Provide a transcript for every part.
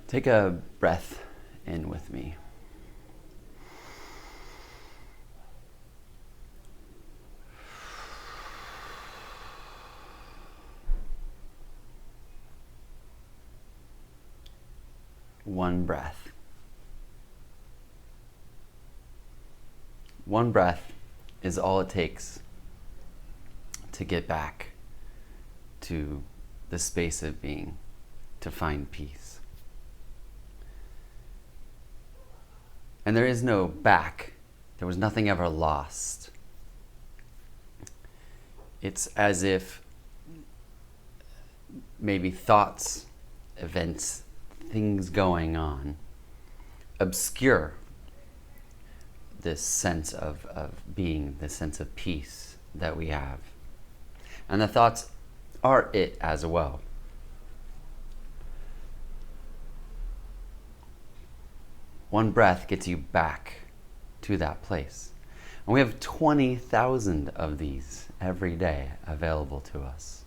Take a breath in with me. One breath. One breath is all it takes to get back to the space of being, to find peace. And there is no back. There was nothing ever lost. It's as if maybe thoughts, events, things going on obscure this sense of being, this sense of peace that we have. And the thoughts are it as well. One breath gets you back to that place. And we have 20,000 of these every day available to us.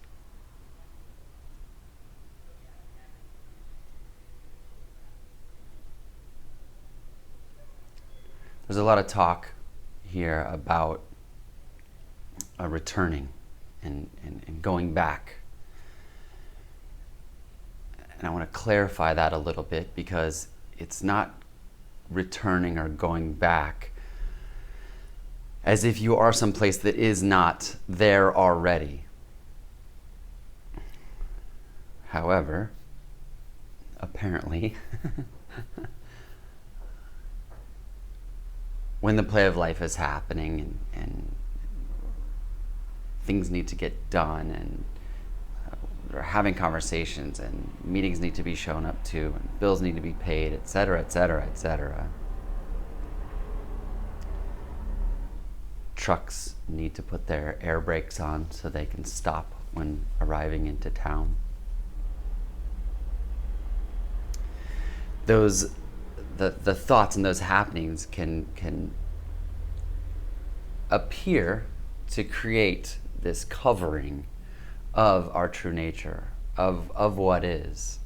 There's a lot of talk here about returning and going back. And I want to clarify that a little bit, because it's not returning or going back as if you are someplace that is not there already. However, apparently, when the play of life is happening and things need to get done, and we're having conversations, and meetings need to be shown up to, and bills need to be paid, etc., etc., etc. Trucks need to put their air brakes on so they can stop when arriving into town. The thoughts and those happenings can appear to create this covering of our true nature, of what is.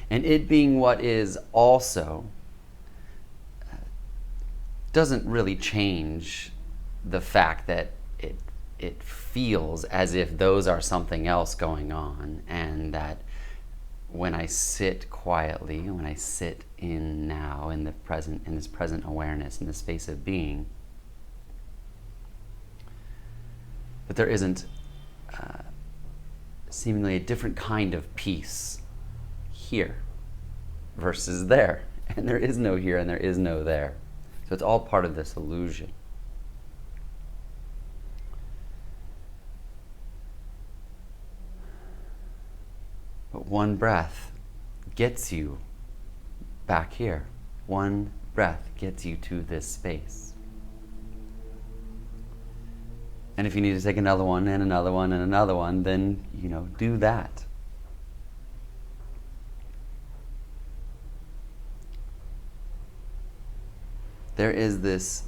And it being what is also doesn't really change the fact that it feels as if those are something else going on, and that when I sit quietly, when I sit in now, in the present, in this present awareness, in the space of being, that there isn't seemingly a different kind of peace here versus there. And there is no here and there is no there. So it's all part of this illusion. But one breath gets you back here. One breath gets you to this space. And if you need to take another one and another one and another one, then, do that. There is this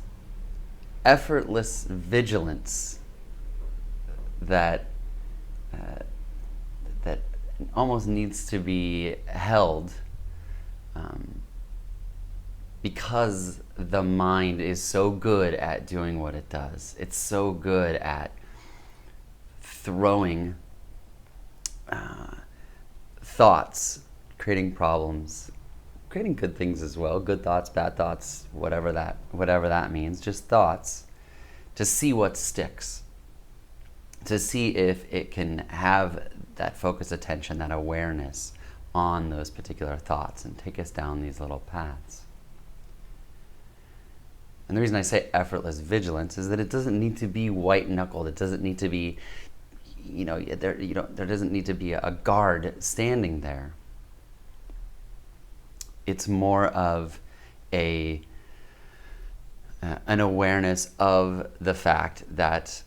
effortless vigilance that almost needs to be held, because the mind is so good at doing what it does. It's so good at throwing thoughts, creating problems, creating good things as well, good thoughts, bad thoughts, whatever that means, just thoughts, to see what sticks, to see if it can have that focused attention, that awareness on those particular thoughts, and take us down these little paths. And the reason I say effortless vigilance is that it doesn't need to be white-knuckled. It doesn't need to be, there doesn't need to be a guard standing there. It's more of an awareness of the fact that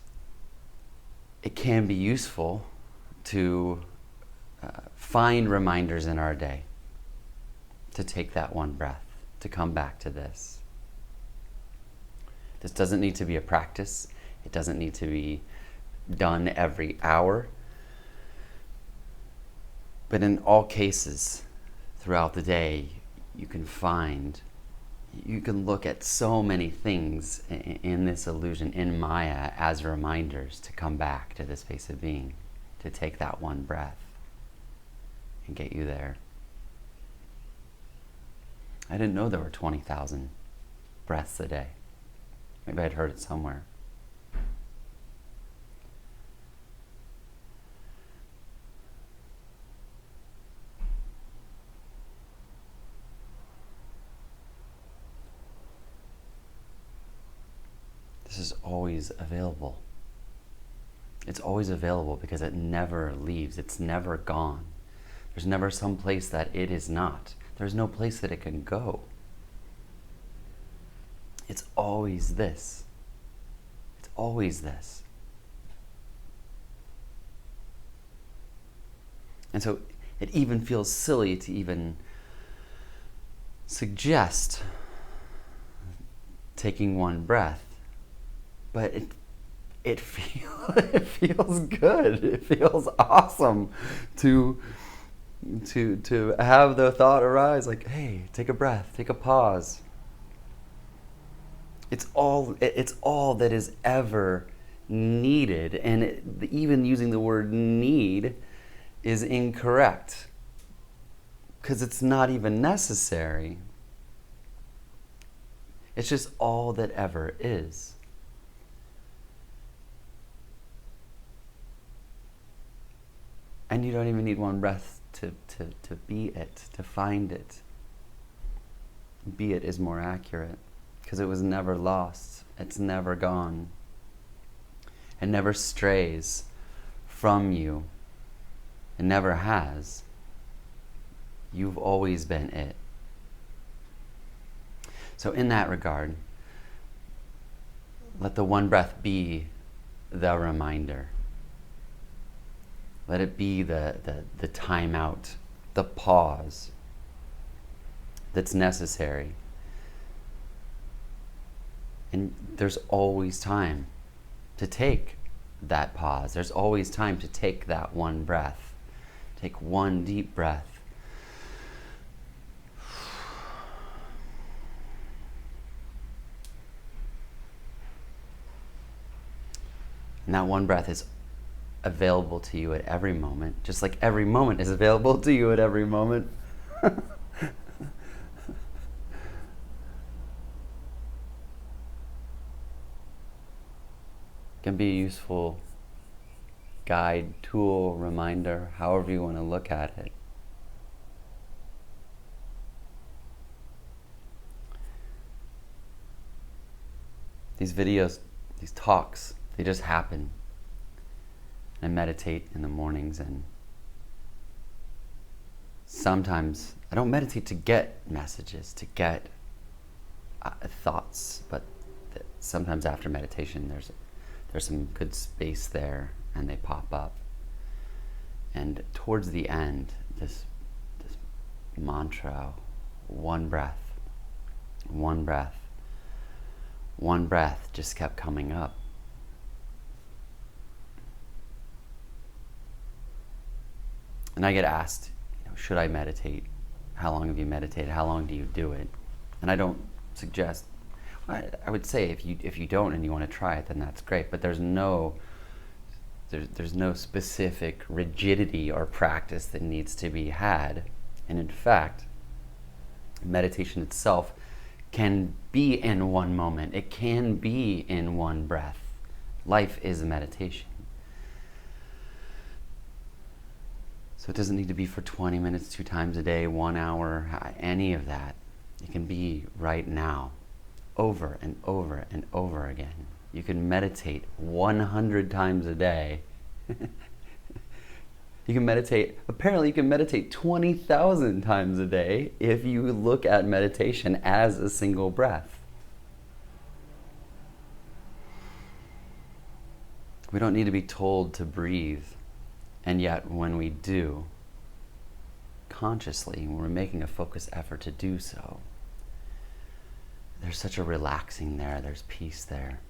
it can be useful to find reminders in our day to take that one breath, to come back to this. This doesn't need to be a practice. It doesn't need to be done every hour. But in all cases, throughout the day, you can look at so many things in this illusion, in Maya, as reminders to come back to this space of being, to take that one breath and get you there. I didn't know there were 20,000 breaths a day. Maybe I'd heard it somewhere. This is always available. It's always available because it never leaves. It's never gone. There's never some place that it is not. There's no place that it can go. It's always this. It's always this. And so it even feels silly to even suggest taking one breath, but it feels good. It feels awesome to have the thought arise, like, hey, take a breath, take a pause. It's all that is ever needed, and even using the word need is incorrect because it's not even necessary. It's just all that ever is. And you don't even need one breath to be it, to find it. Be it is more accurate because it was never lost. It's never gone. It never strays from you. It never has. You've always been it. So in that regard, let the one breath be the reminder. Let it be the time out, the pause that's necessary. And there's always time to take that pause. There's always time to take that one breath. Take one deep breath. And that one breath is available to you at every moment, just like every moment is available to you at every moment. Can be a useful guide, tool, reminder, however you want to look at it. These videos, these talks, they just happen. I meditate in the mornings, and sometimes I don't meditate to get messages, to get thoughts, but sometimes after meditation there's some good space there and they pop up. And towards the end, this mantra, one breath, one breath, one breath just kept coming up. And I get asked, should I meditate? How long have you meditated? How long do you do it? And I don't suggest. I would say if you don't and you want to try it, then that's great. But there's no specific rigidity or practice that needs to be had. And in fact, meditation itself can be in one moment. It can be in one breath. Life is a meditation. So it doesn't need to be for 20 minutes, 2 times a day, 1 hour, any of that. It can be right now, over and over and over again. You can meditate 100 times a day. Apparently you can meditate 20,000 times a day if you look at meditation as a single breath. We don't need to be told to breathe. And yet, when we do, consciously, when we're making a focused effort to do so, there's such a relaxing there, there's peace there.